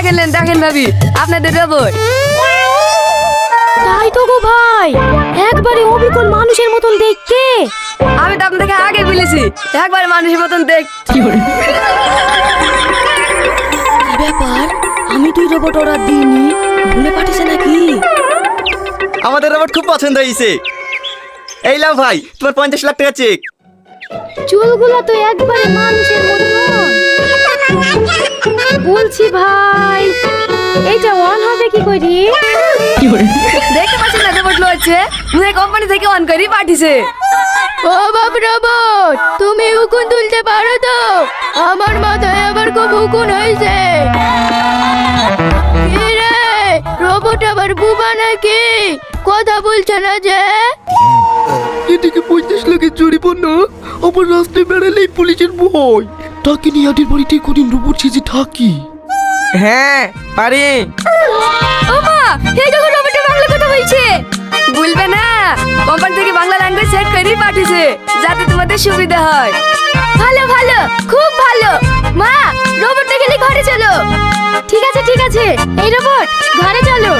দেখেন ভাবি আপনাদের রোবট। তাই তো গো ভাই, একবারে অবিকল মানুষের মতন দেখতে। আমি তো আপনাকে আগে বলেছি একবার মানুষের মতন দেখ। কি ব্যাপার, আমি তুই রোবট অর্ডার দিইনি, ভুলে পাঠিয়েছে নাকি? আমাদের রোবট খুব পছন্দ হয়েছে। এই লাও ভাই, তোমার 50 লাখ টাকা চেক। চুলগুলো তো একবারে মানুষের মতন। বলছি ভাই, এইটা অন হবে কি করি? দেখতে পাচ্ছেন না রোবট লয়েছে, মুঝে কোম্পানি থেকে অন করি পাঠিয়েছে। ও বাপ রোবট, তুমি উকুন তুলতে পারো তো? আমার মাথায় আবার খুব উকুন হয়েছে। কি রে, রোবট আবার বুবা নাকি? কথা বলছে না যে? এদিকে 50 লাখের জরিমানা, আবার রাস্তায় বেড়ালেই পুলিশের ভয়। তাকে নিয়ে আদির বাড়িতে কদিন রোবট সেজে থাকি। হ্যাঁ পারি। ও মা, এই দেখো রোবটে বাংলা কথা বলছে। বলবে না, কোম্পানি থেকে বাংলা ল্যাঙ্গুয়েজ সেট করে পাঠিয়েছে যাতে তোমাদের সুবিধা হয়। ভালো ভালো, খুব ভালো। মা, রোবটটা গেলে ঘরে চলো। ঠিক আছে ঠিক আছে, এই রোবট ঘরে চলো।